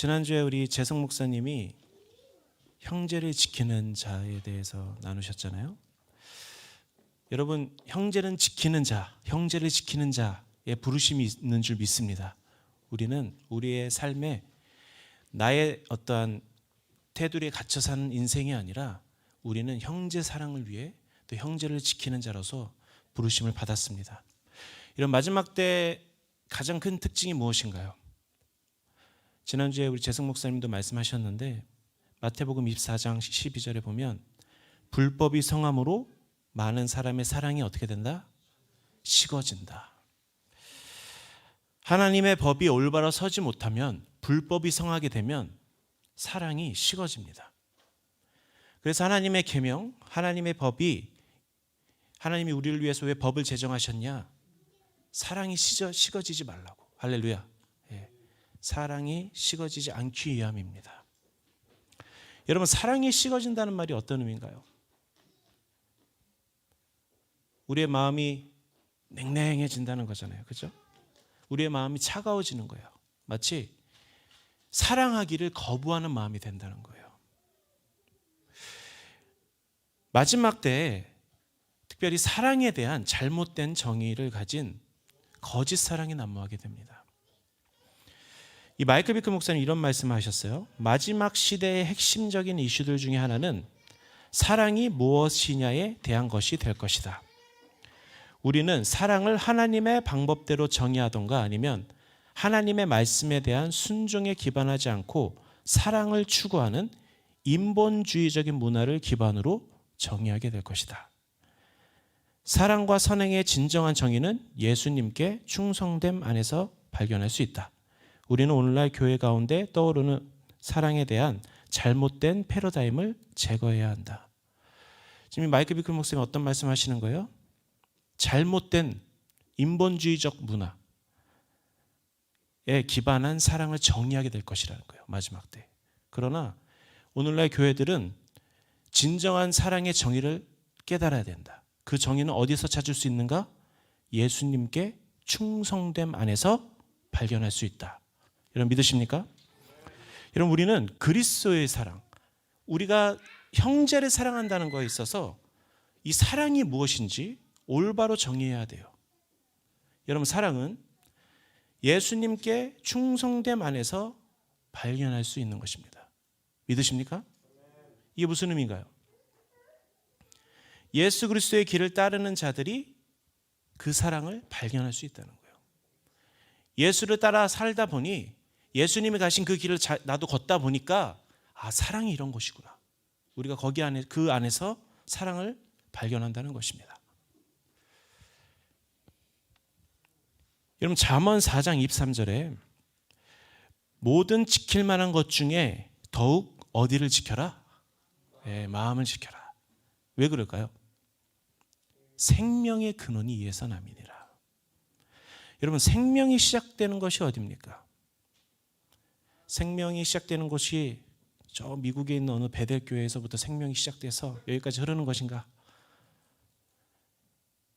지난주에 우리 재성 목사님이 형제를 지키는 자에 대해서 나누셨잖아요. 여러분, 형제는 지키는 자, 형제를 지키는 자의 부르심이 있는 줄 믿습니다. 우리는 우리의 삶에 나의 어떠한 테두리에 갇혀 사는 인생이 아니라 우리는 형제 사랑을 위해 또 형제를 지키는 자로서 부르심을 받았습니다. 이런 마지막 때 가장 큰 특징이 무엇인가요? 지난주에 우리 재성 목사님도 말씀하셨는데 마태복음 24장 12절에 보면 불법이 성함으로 많은 사람의 사랑이 어떻게 된다? 식어진다. 하나님의 법이 올바로 서지 못하면, 불법이 성하게 되면 사랑이 식어집니다. 그래서 하나님의 계명, 하나님의 법이, 하나님이 우리를 위해서 왜 법을 제정하셨냐? 사랑이 식어지지 말라고. 할렐루야. 사랑이 식어지지 않기 위함입니다. 여러분, 사랑이 식어진다는 말이 어떤 의미인가요? 우리의 마음이 냉랭해진다는 거잖아요. 그렇죠? 우리의 마음이 차가워지는 거예요. 마치 사랑하기를 거부하는 마음이 된다는 거예요. 마지막 때에 특별히 사랑에 대한 잘못된 정의를 가진 거짓 사랑이 난무하게 됩니다. 이 마이클 비크 목사님 이런 말씀을 하셨어요. 마지막 시대의 핵심적인 이슈들 중에 하나는 사랑이 무엇이냐에 대한 것이 될 것이다. 우리는 사랑을 하나님의 방법대로 정의하던가 아니면 하나님의 말씀에 대한 순종에 기반하지 않고 사랑을 추구하는 인본주의적인 문화를 기반으로 정의하게 될 것이다. 사랑과 선행의 진정한 정의는 예수님께 충성됨 안에서 발견할 수 있다. 우리는 오늘날 교회 가운데 떠오르는 사랑에 대한 잘못된 패러다임을 제거해야 한다. 지금 마이클 비클 목사님이 어떤 말씀하시는 거예요? 잘못된 인본주의적 문화에 기반한 사랑을 정의하게 될 것이라는 거예요. 마지막 때. 그러나 오늘날 교회들은 진정한 사랑의 정의를 깨달아야 된다. 그 정의는 어디서 찾을 수 있는가? 예수님께 충성됨 안에서 발견할 수 있다. 여러분 믿으십니까? 여러분, 우리는 그리스도의 사랑, 우리가 형제를 사랑한다는 거에 있어서 이 사랑이 무엇인지 올바로 정의해야 돼요. 여러분, 사랑은 예수님께 충성됨 안에서 발견할 수 있는 것입니다. 믿으십니까? 이게 무슨 의미인가요? 예수 그리스도의 길을 따르는 자들이 그 사랑을 발견할 수 있다는 거예요. 예수를 따라 살다 보니, 예수님이 가신 그 길을 나도 걷다 보니까 사랑이 이런 것이구나. 우리가 그 안에서 사랑을 발견한다는 것입니다. 여러분, 잠언 4장 23절에 모든 지킬 만한 것 중에 더욱 어디를 지켜라? 마음을 지켜라. 왜 그럴까요? 생명의 근원이 이에서 남이니라. 여러분, 생명이 시작되는 것이 어디입니까? 생명이 시작되는 곳이 저 미국에 있는 어느 베델 교회에서부터 생명이 시작돼서 여기까지 흐르는 것인가?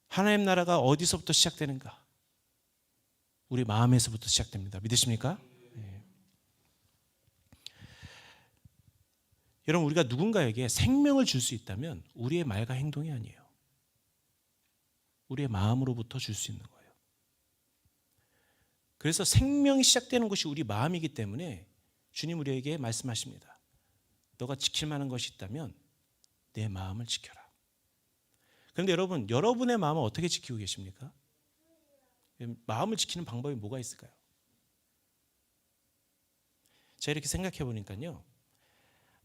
하나님 나라가 어디서부터 시작되는가? 우리 마음에서부터 시작됩니다. 믿으십니까? 네. 여러분, 우리가 누군가에게 생명을 줄 수 있다면 우리의 말과 행동이 아니에요. 우리의 마음으로부터 줄 수 있는 거예요. 그래서 생명이 시작되는 것이 우리 마음이기 때문에 주님 우리에게 말씀하십니다. 너가 지킬 만한 것이 있다면 내 마음을 지켜라. 그런데 여러분, 여러분의 마음을 어떻게 지키고 계십니까? 마음을 지키는 방법이 뭐가 있을까요? 제가 이렇게 생각해 보니까요,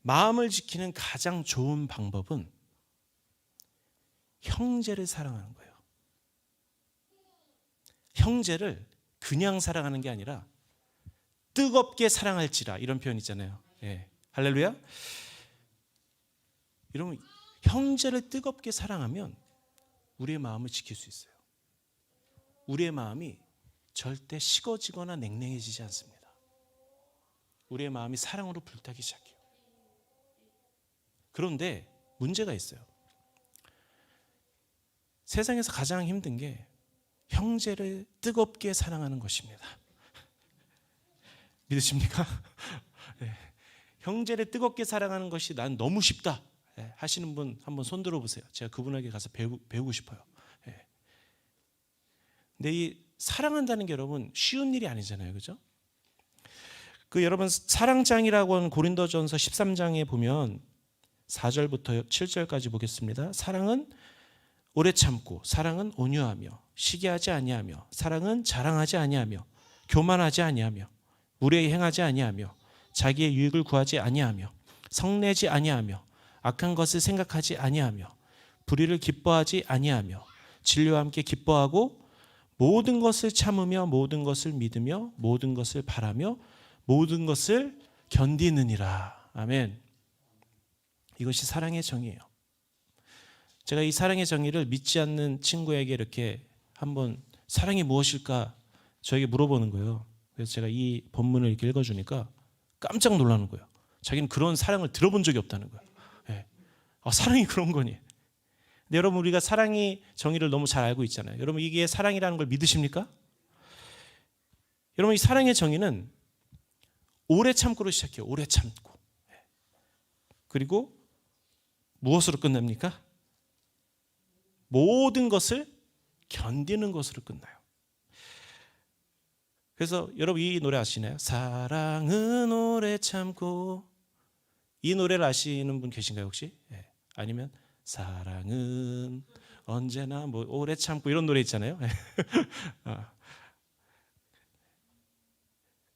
마음을 지키는 가장 좋은 방법은 형제를 사랑하는 거예요. 형제를 그냥 사랑하는 게 아니라 뜨겁게 사랑할지라, 이런 표현 있잖아요. 할렐루야. 여러분, 형제를 뜨겁게 사랑하면 우리의 마음을 지킬 수 있어요. 우리의 마음이 절대 식어지거나 냉랭해지지 않습니다. 우리의 마음이 사랑으로 불타기 시작해요. 그런데 문제가 있어요. 세상에서 가장 힘든 게 형제를 뜨겁게 사랑하는 것입니다. 믿으십니까? 형제를 뜨겁게 사랑하는 것이 난 너무 쉽다 하시는 분 한번 손 들어보세요. 제가 그분에게 가서 배우고 싶어요. 근데 이 사랑한다는 게 여러분 쉬운 일이 아니잖아요, 그죠? 여러분 사랑장이라고 하는 고린도전서 13장에 보면 4절부터 7절까지 보겠습니다. 사랑은 오래 참고, 사랑은 온유하며, 시기하지 아니하며, 사랑은 자랑하지 아니하며, 교만하지 아니하며, 무례히 행하지 아니하며, 자기의 유익을 구하지 아니하며, 성내지 아니하며, 악한 것을 생각하지 아니하며, 불의를 기뻐하지 아니하며, 진리와 함께 기뻐하고, 모든 것을 참으며, 모든 것을 믿으며, 모든 것을 바라며, 모든 것을 견디느니라. 아멘. 이것이 사랑의 정의예요. 제가 이 사랑의 정의를 믿지 않는 친구에게 이렇게 한번 사랑이 무엇일까 저에게 물어보는 거예요. 그래서 제가 이 본문을 이렇게 읽어주니까 깜짝 놀라는 거예요. 자기는 그런 사랑을 들어본 적이 없다는 거예요. 네. 사랑이 그런 거니. 근데 여러분 우리가 사랑의 정의를 너무 잘 알고 있잖아요. 여러분 이게 사랑이라는 걸 믿으십니까? 여러분 이 사랑의 정의는 오래 참고로 시작해요. 오래 참고. 그리고 무엇으로 끝납니까? 모든 것을 견디는 것으로 끝나요. 그래서 여러분 이 노래 아시나요? 사랑은 오래 참고. 이 노래를 아시는 분 계신가요 혹시? 네. 아니면 사랑은 언제나 뭐 오래 참고 이런 노래 있잖아요.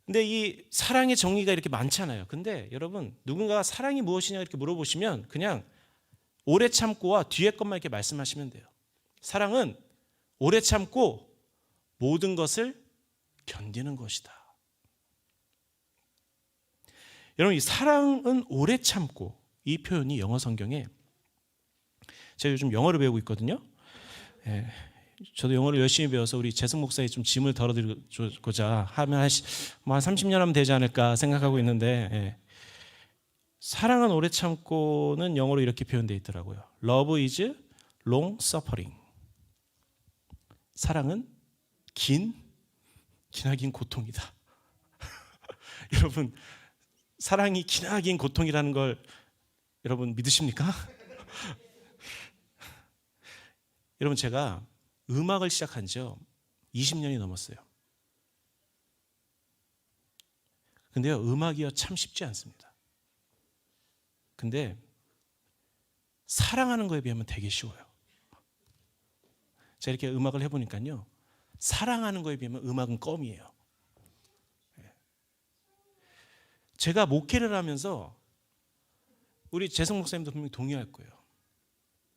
근데 이 사랑의 정의가 이렇게 많잖아요. 근데 여러분 누군가가 사랑이 무엇이냐 이렇게 물어보시면 그냥 오래 참고와 뒤에 것만 이렇게 말씀하시면 돼요. 사랑은 오래 참고 모든 것을 견디는 것이다. 여러분 이 사랑은 오래 참고 이 표현이 영어 성경에 제가 요즘 영어를 배우고 있거든요. 저도 영어를 열심히 배워서 우리 재승 목사에 좀 짐을 덜어드리고자 하면 한 30년 하면 되지 않을까 생각하고 있는데 사랑은 오래 참고는 영어로 이렇게 표현되어 있더라고요. Love is long suffering. 사랑은 기나긴 고통이다. 여러분 사랑이 기나긴 고통이라는 걸 여러분 믿으십니까? 여러분 제가 음악을 시작한 지 20년이 넘었어요. 근데요 음악이요 참 쉽지 않습니다. 근데 사랑하는 거에 비하면 되게 쉬워요. 제가 이렇게 음악을 해보니까요 사랑하는 거에 비하면 음악은 껌이에요. 제가 목회를 하면서 우리 재성 목사님도 분명히 동의할 거예요.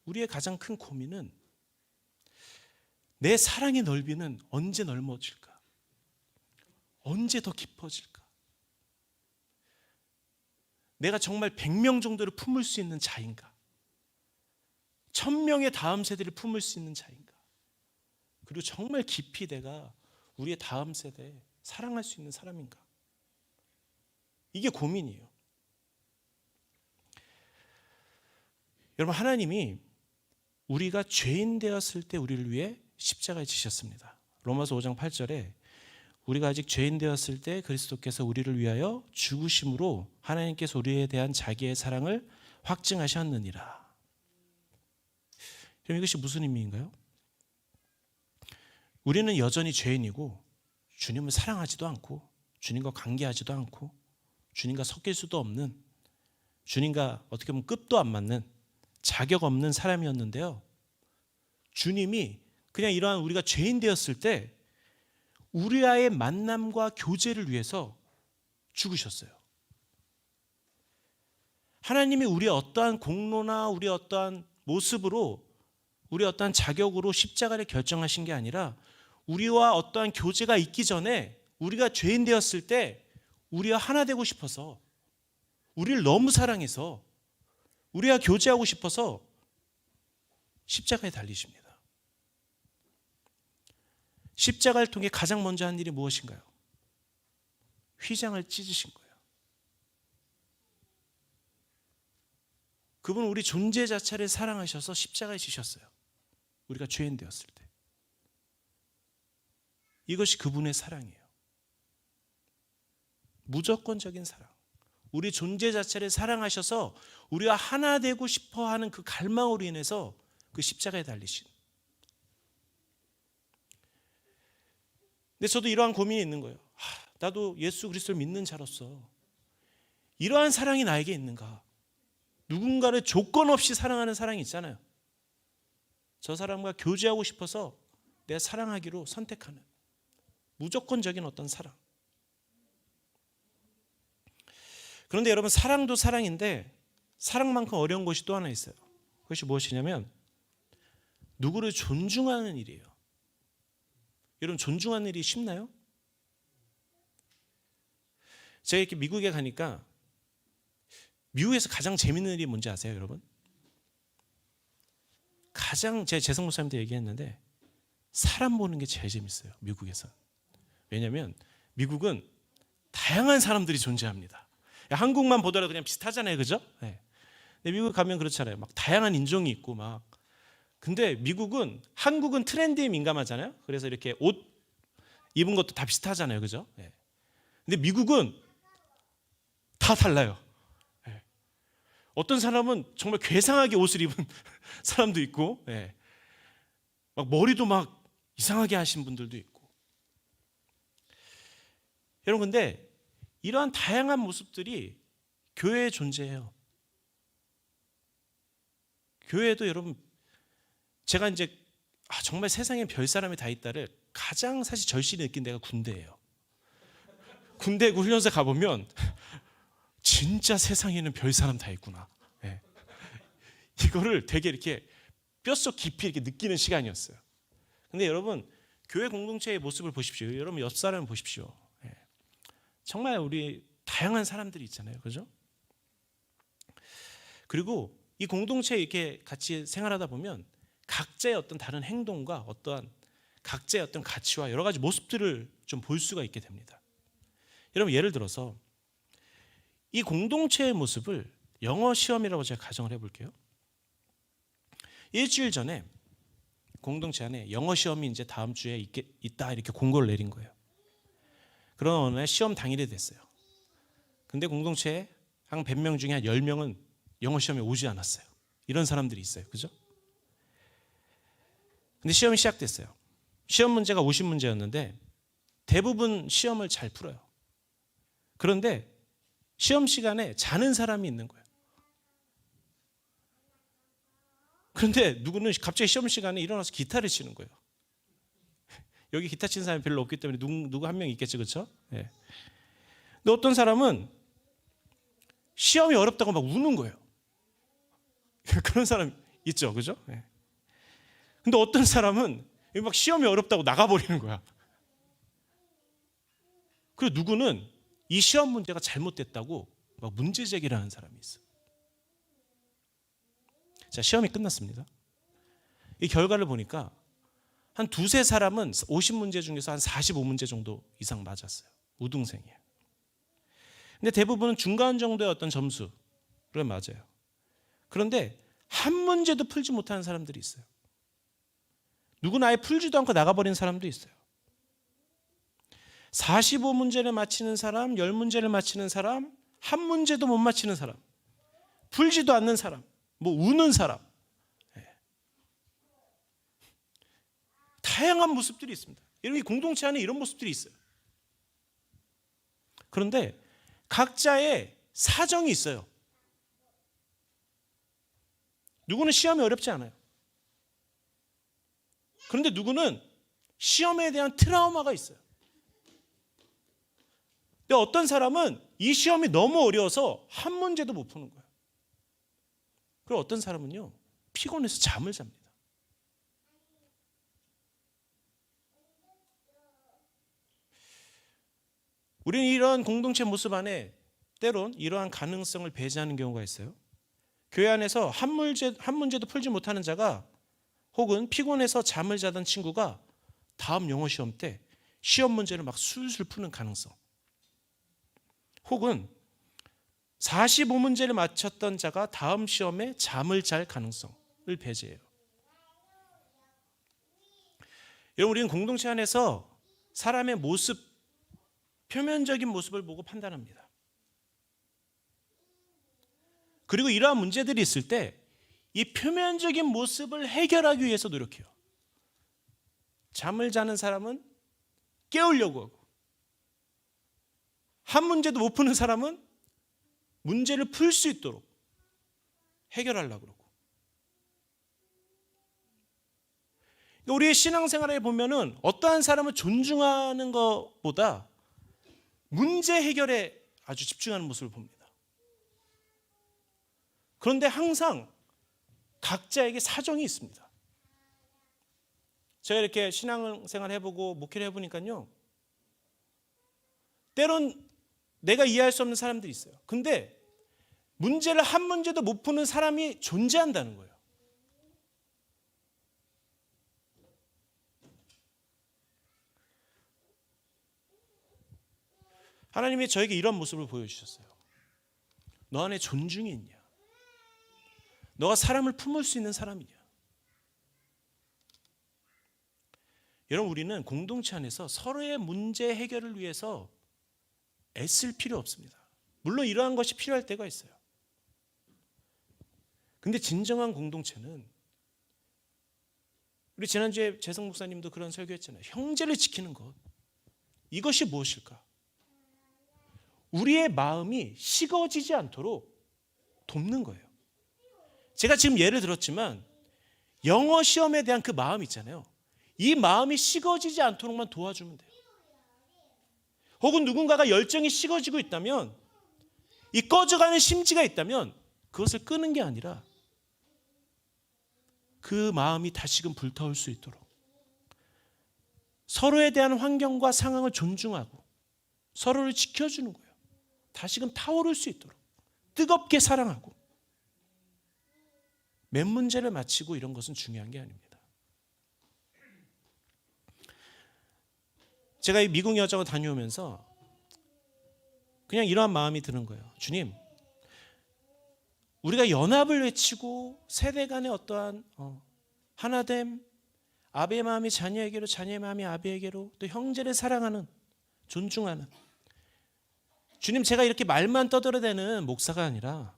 우리의 가장 큰 고민은 내 사랑의 넓이는 언제 넓어질까? 언제 더 깊어질까? 내가 정말 100명 정도를 품을 수 있는 자인가? 1000명의 다음 세대를 품을 수 있는 자인가? 그리고 정말 깊이 내가 우리의 다음 세대에 사랑할 수 있는 사람인가? 이게 고민이에요. 여러분 하나님이 우리가 죄인 되었을 때 우리를 위해 십자가에 지셨습니다. 로마서 5장 8절에 우리가 아직 죄인 되었을 때 그리스도께서 우리를 위하여 죽으심으로 하나님께서 우리에 대한 자기의 사랑을 확증하셨느니라. 그럼 이것이 무슨 의미인가요? 우리는 여전히 죄인이고 주님을 사랑하지도 않고 주님과 관계하지도 않고 주님과 섞일 수도 없는 주님과 어떻게 보면 급도 안 맞는 자격 없는 사람이었는데요. 주님이 그냥 이러한 우리가 죄인 되었을 때 우리와의 만남과 교제를 위해서 죽으셨어요. 하나님이 우리의 어떠한 공로나 우리의 어떠한 모습으로 우리의 어떠한 자격으로 십자가를 결정하신 게 아니라 우리와 어떠한 교제가 있기 전에 우리가 죄인 되었을 때 우리와 하나 되고 싶어서 우리를 너무 사랑해서 우리와 교제하고 싶어서 십자가에 달리십니다. 십자가를 통해 가장 먼저 한 일이 무엇인가요? 휘장을 찢으신 거예요. 그분은 우리 존재 자체를 사랑하셔서 십자가에 지셨어요. 우리가 죄인 되었을 때. 이것이 그분의 사랑이에요. 무조건적인 사랑. 우리 존재 자체를 사랑하셔서 우리와 하나 되고 싶어 하는 그 갈망으로 인해서 그 십자가에 달리신. 근데 저도 이러한 고민이 있는 거예요. 나도 예수 그리스도를 믿는 자로서 이러한 사랑이 나에게 있는가? 누군가를 조건 없이 사랑하는 사랑이 있잖아요. 저 사람과 교제하고 싶어서 내가 사랑하기로 선택하는 무조건적인 어떤 사랑. 그런데 여러분, 사랑도 사랑인데 사랑만큼 어려운 것이 또 하나 있어요. 그것이 무엇이냐면 누구를 존중하는 일이에요. 여러분, 존중하는 일이 쉽나요? 제가 이렇게 미국에 가니까 미국에서 가장 재밌는 일이 뭔지 아세요, 여러분? 제가 재성 목사님한테 얘기했는데 사람 보는 게 제일 재밌어요, 미국에서. 왜냐하면 미국은 다양한 사람들이 존재합니다. 한국만 보더라도 그냥 비슷하잖아요, 그죠? 네. 근데 미국 가면 그렇잖아요. 막 다양한 인종이 있고 막. 근데 한국은 트렌드에 민감하잖아요. 그래서 이렇게 옷 입은 것도 다 비슷하잖아요, 그죠? 네. 근데 미국은 다 달라요. 네. 어떤 사람은 정말 괴상하게 옷을 입은 사람도 있고, 네. 막 머리도 막 이상하게 하신 분들도 있고. 여러분, 근데 이러한 다양한 모습들이 교회에 존재해요. 교회에도 여러분, 제가 이제 정말 세상에 별 사람이 다 있다를 가장 사실 절실히 느낀 데가 군대예요. 군대 훈련소 가보면 진짜 세상에는 별 사람 다 있구나. 네. 이거를 되게 이렇게 뼛속 깊이 이렇게 느끼는 시간이었어요. 근데 여러분, 교회 공동체의 모습을 보십시오. 여러분, 옆 사람을 보십시오. 네. 정말 우리 다양한 사람들이 있잖아요, 그죠? 그리고 이 공동체에 이렇게 같이 생활하다 보면 각자의 어떤 다른 행동과 어떠한 각자의 어떤 가치와 여러 가지 모습들을 좀 볼 수가 있게 됩니다. 여러분, 예를 들어서 이 공동체의 모습을 영어 시험이라고 제가 가정을 해볼게요. 일주일 전에 공동체 안에 영어 시험이 이제 다음 주에 있다 이렇게 공고를 내린 거예요. 그런 어느 날 시험 당일이 됐어요. 근데 공동체에 한 100명 중에 한 10명은 영어 시험에 오지 않았어요. 이런 사람들이 있어요, 그죠? 근데 시험이 시작됐어요. 시험 문제가 50문제였는데 대부분 시험을 잘 풀어요. 그런데 시험 시간에 자는 사람이 있는 거예요. 그런데 누구는 갑자기 시험 시간에 일어나서 기타를 치는 거예요. 여기 기타 치는 사람이 별로 없기 때문에 누구 한 명 있겠죠, 그렇죠? 네. 근데 어떤 사람은 시험이 어렵다고 막 우는 거예요. 그런 사람 있죠, 그죠? 네. 근데 어떤 사람은 막 시험이 어렵다고 나가버리는 거야. 그리고 누구는 이 시험 문제가 잘못됐다고 막 문제 제기를 하는 사람이 있어요. 자, 시험이 끝났습니다. 이 결과를 보니까 한 두세 사람은 50문제 중에서 한 45문제 정도 이상 맞았어요. 우등생이에요. 근데 대부분은 중간 정도의 어떤 점수를 맞아요. 그런데 한 문제도 풀지 못하는 사람들이 있어요. 누구는 아예 풀지도 않고 나가버린 사람도 있어요. 45문제를 맞히는 사람, 10문제를 맞히는 사람, 한 문제도 못 맞히는 사람, 풀지도 않는 사람, 뭐 우는 사람. 다양한 모습들이 있습니다. 여러분, 이 공동체 안에 이런 모습들이 있어요. 그런데 각자의 사정이 있어요. 누구는 시험이 어렵지 않아요. 그런데 누구는 시험에 대한 트라우마가 있어요. 근데 어떤 사람은 이 시험이 너무 어려워서 한 문제도 못 푸는 거예요. 그리고 어떤 사람은요, 피곤해서 잠을 잡니다. 우리는 이런 공동체 모습 안에 때론 이러한 가능성을 배제하는 경우가 있어요. 교회 안에서 한 문제도 풀지 못하는 자가, 혹은 피곤해서 잠을 자던 친구가 다음 영어 시험 때 시험 문제를 막 술술 푸는 가능성, 혹은 45문제를 맞췄던 자가 다음 시험에 잠을 잘 가능성을 배제해요. 여러분, 우리는 공동체 안에서 사람의 모습, 표면적인 모습을 보고 판단합니다. 그리고 이러한 문제들이 있을 때 이 표면적인 모습을 해결하기 위해서 노력해요. 잠을 자는 사람은 깨우려고 하고, 한 문제도 못 푸는 사람은 문제를 풀 수 있도록 해결하려고 그러고. 우리의 신앙생활에 보면은 어떠한 사람을 존중하는 것보다 문제 해결에 아주 집중하는 모습을 봅니다. 그런데 항상 각자에게 사정이 있습니다. 제가 이렇게 신앙생활 해보고 목회를 해보니까요, 때론 내가 이해할 수 없는 사람들이 있어요. 근데 문제를 한 문제도 못 푸는 사람이 존재한다는 거예요. 하나님이 저에게 이런 모습을 보여주셨어요. 너 안에 존중이 있냐? 너가 사람을 품을 수 있는 사람이냐? 여러분, 우리는 공동체 안에서 서로의 문제 해결을 위해서 애쓸 필요 없습니다. 물론 이러한 것이 필요할 때가 있어요. 근데 진정한 공동체는, 우리 지난주에 재성 목사님도 그런 설교했잖아요. 형제를 지키는 것, 이것이 무엇일까? 우리의 마음이 식어지지 않도록 돕는 거예요. 제가 지금 예를 들었지만 영어 시험에 대한 그 마음 있잖아요. 이 마음이 식어지지 않도록만 도와주면 돼요. 혹은 누군가가 열정이 식어지고 있다면, 이 꺼져가는 심지가 있다면 그것을 끄는 게 아니라 그 마음이 다시금 불타올 수 있도록 서로에 대한 환경과 상황을 존중하고 서로를 지켜주는 거예요. 다시금 타오를 수 있도록 뜨겁게 사랑하고, 몇 문제를 마치고 이런 것은 중요한 게 아닙니다. 제가 이 미국 여정을 다녀오면서 그냥 이러한 마음이 드는 거예요. 주님, 우리가 연합을 외치고 세대 간의 어떠한 하나됨, 아버의 마음이 자녀에게로, 자녀의 마음이 아버에게로, 또 형제를 사랑하는, 존중하는, 주님, 제가 이렇게 말만 떠들어대는 목사가 아니라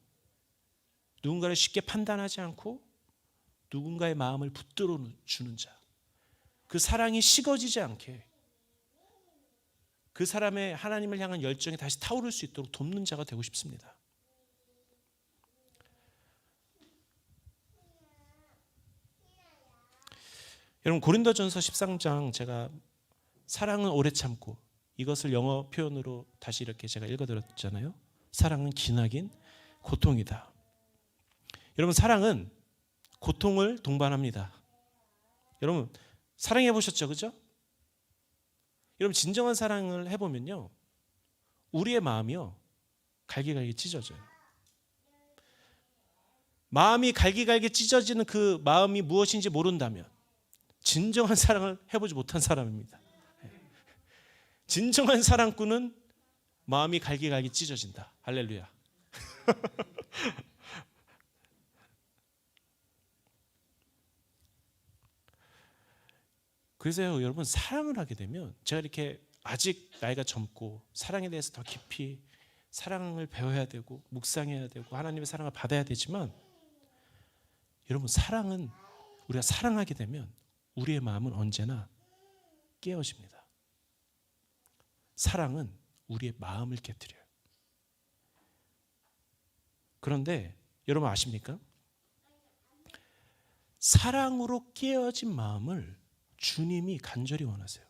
누군가를 쉽게 판단하지 않고 누군가의 마음을 붙들어 주는 자, 그 사랑이 식어지지 않게 그 사람의 하나님을 향한 열정이 다시 타오를 수 있도록 돕는 자가 되고 싶습니다. 여러분, 고린도전서 13장, 제가 사랑은 오래 참고, 이것을 영어 표현으로 다시 이렇게 제가 읽어드렸잖아요. 사랑은 기나긴 고통이다. 여러분, 사랑은 고통을 동반합니다. 여러분, 사랑해 보셨죠? 그죠? 여러분, 진정한 사랑을 해보면요, 우리의 마음이요, 갈기갈기 찢어져요. 마음이 갈기갈기 찢어지는 그 마음이 무엇인지 모른다면 진정한 사랑을 해보지 못한 사람입니다. 진정한 사랑꾼은 마음이 갈기갈기 찢어진다. 할렐루야. 그래서요, 여러분, 사랑을 하게 되면, 제가 이렇게 아직 나이가 젊고 사랑에 대해서 더 깊이 사랑을 배워야 되고 묵상해야 되고 하나님의 사랑을 받아야 되지만, 여러분, 사랑은, 우리가 사랑하게 되면 우리의 마음은 언제나 깨어집니다. 사랑은 우리의 마음을 깨트려요. 그런데 여러분 아십니까? 사랑으로 깨어진 마음을 주님이 간절히 원하세요.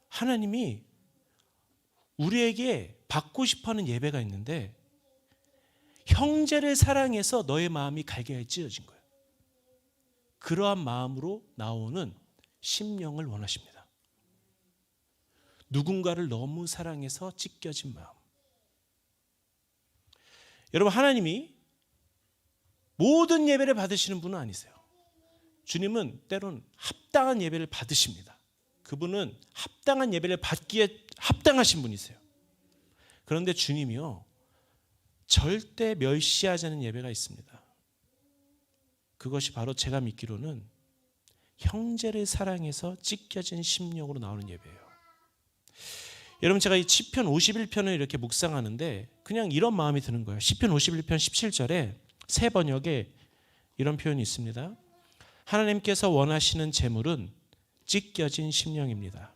하나님이 우리에게 받고 싶어하는 예배가 있는데, 형제를 사랑해서 너의 마음이 갈기갈기 찢어진 거예요. 그러한 마음으로 나오는 심령을 원하십니다. 누군가를 너무 사랑해서 찢겨진 마음. 여러분, 하나님이 모든 예배를 받으시는 분은 아니세요. 주님은 때론 합당한 예배를 받으십니다. 그분은 합당한 예배를 받기에 합당하신 분이세요. 그런데 주님이요, 절대 멸시하지 않는 예배가 있습니다. 그것이 바로 제가 믿기로는 형제를 사랑해서 찢겨진 심령으로 나오는 예배예요. 여러분 제가 이 시편 51편을 이렇게 묵상하는데 그냥 이런 마음이 드는 거예요. 시편 51편 17절에 새 번역에 이런 표현이 있습니다. 하나님께서 원하시는 재물은 찢겨진 심령입니다.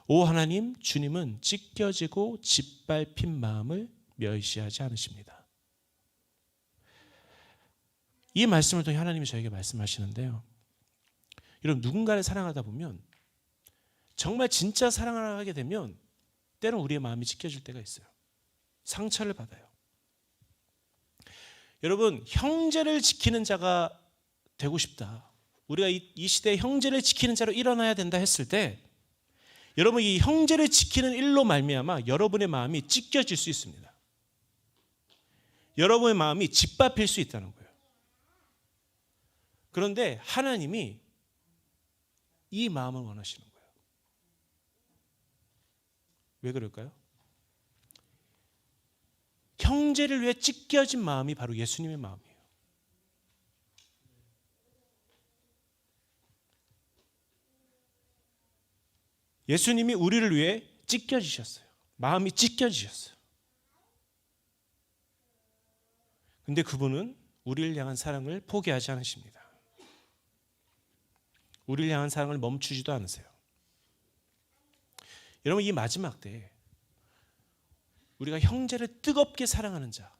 오 하나님, 주님은 찢겨지고 짓밟힌 마음을 멸시하지 않으십니다. 이 말씀을 통해 하나님이 저에게 말씀하시는데요. 여러분 누군가를 사랑하다 보면 정말 진짜 사랑을 하게 되면 때론 우리의 마음이 찢겨질 때가 있어요. 상처를 받아요. 여러분 형제를 지키는 자가 되고 싶다. 우리가 이 시대에 형제를 지키는 자로 일어나야 된다 했을 때 여러분 이 형제를 지키는 일로 말미암아 여러분의 마음이 찢겨질 수 있습니다. 여러분의 마음이 짓밟힐 수 있다는 거예요. 그런데 하나님이 이 마음을 원하시는 거예요. 왜 그럴까요? 형제를 위해 찢겨진 마음이 바로 예수님의 마음이에요. 예수님이 우리를 위해 찢겨지셨어요. 마음이 찢겨지셨어요. 근데 그분은 우리를 향한 사랑을 포기하지 않으십니다. 우리를 향한 사랑을 멈추지도 않으세요. 여러분 이 마지막 때에 우리가 형제를 뜨겁게 사랑하는 자,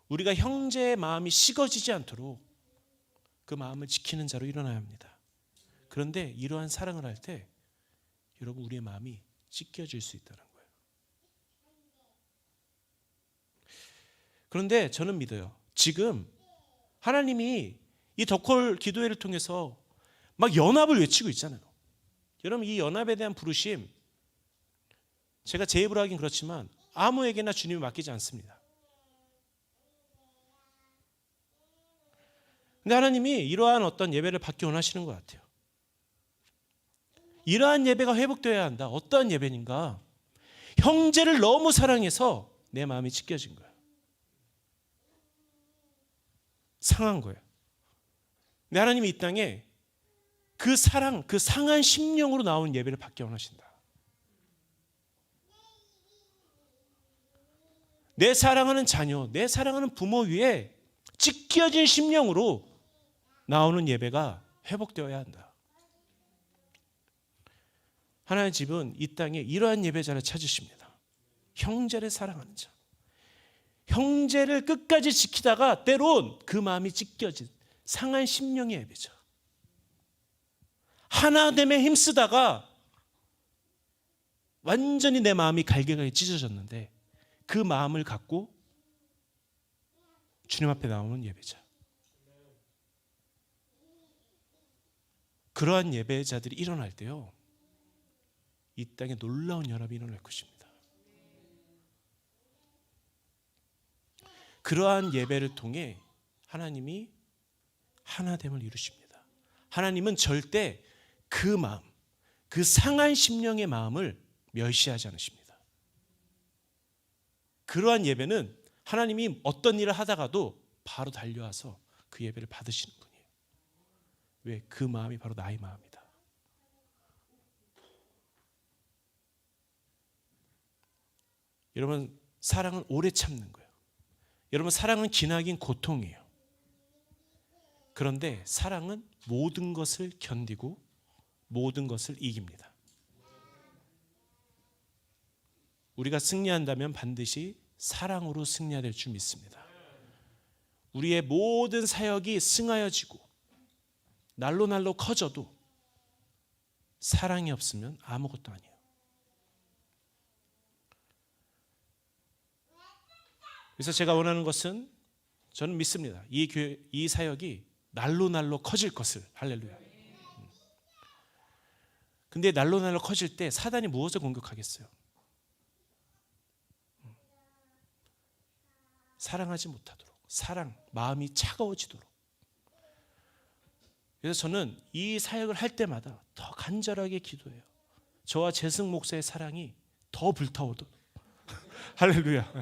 우리가 형제의 마음이 식어지지 않도록 그 마음을 지키는 자로 일어나야 합니다. 그런데 이러한 사랑을 할 때 여러분 우리의 마음이 찢겨질 수 있다는 거예요. 그런데 저는 믿어요. 지금 하나님이 이 더콜 기도회를 통해서 막 연합을 외치고 있잖아요. 여러분 이 연합에 대한 부르심 제가 제 입으로 하긴 그렇지만 아무에게나 주님이 맡기지 않습니다. 근데 하나님이 이러한 어떤 예배를 받기 원하시는 것 같아요. 이러한 예배가 회복되어야 한다. 어떠한 예배인가? 형제를 너무 사랑해서 내 마음이 찢겨진 거예요. 상한 거예요. 근데 하나님이 이 땅에 그 사랑, 그 상한 심령으로 나온 예배를 받기 원하신다. 내 사랑하는 자녀, 내 사랑하는 부모 위에 찢겨진 심령으로 나오는 예배가 회복되어야 한다. 하나님의 집은 이 땅에 이러한 예배자를 찾으십니다. 형제를 사랑하는 자. 형제를 끝까지 지키다가 때론 그 마음이 찢겨진 상한 심령의 예배자. 하나됨에 힘쓰다가 완전히 내 마음이 갈개갈개 찢어졌는데 그 마음을 갖고 주님 앞에 나오는 예배자. 그러한 예배자들이 일어날 때요, 이 땅에 놀라운 연합이 일어날 것입니다. 그러한 예배를 통해 하나님이 하나됨을 이루십니다. 하나님은 절대 그 마음, 그 상한 심령의 마음을 멸시하지 않으십니다. 그러한 예배는 하나님이 어떤 일을 하다가도 바로 달려와서 그 예배를 받으시는 분이에요. 왜? 그 마음이 바로 나의 마음이다. 여러분 사랑은 오래 참는 거예요. 여러분 사랑은 기나긴 고통이에요. 그런데 사랑은 모든 것을 견디고 모든 것을 이깁니다. 우리가 승리한다면 반드시 사랑으로 승리해야 될 줄 믿습니다. 우리의 모든 사역이 승하여지고 날로 날로 커져도 사랑이 없으면 아무것도 아니에요. 그래서 제가 원하는 것은 저는 믿습니다. 이 교회, 이 사역이 날로 날로 커질 것을. 할렐루야. 근데 날로 날로 커질 때 사단이 무엇을 공격하겠어요? 사랑하지 못하도록, 마음이 차가워지도록. 그래서 저는 이 사역을 할 때마다 더 간절하게 기도해요. 저와 재승 목사의 사랑이 더 불타오도록. 할렐루야.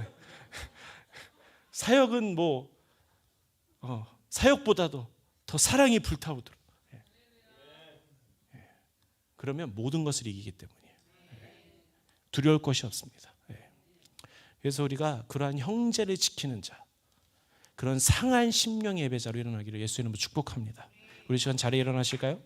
사역은 사역보다도 더 사랑이 불타오도록. 그러면 모든 것을 이기기 때문이에요. 두려울 것이 없습니다. 그래서 우리가 그러한 형제를 지키는 자, 그런 상한 심령의 예배자로 일어나기를 예수의 이름으로 축복합니다. 우리 시간 자리에 일어나실까요?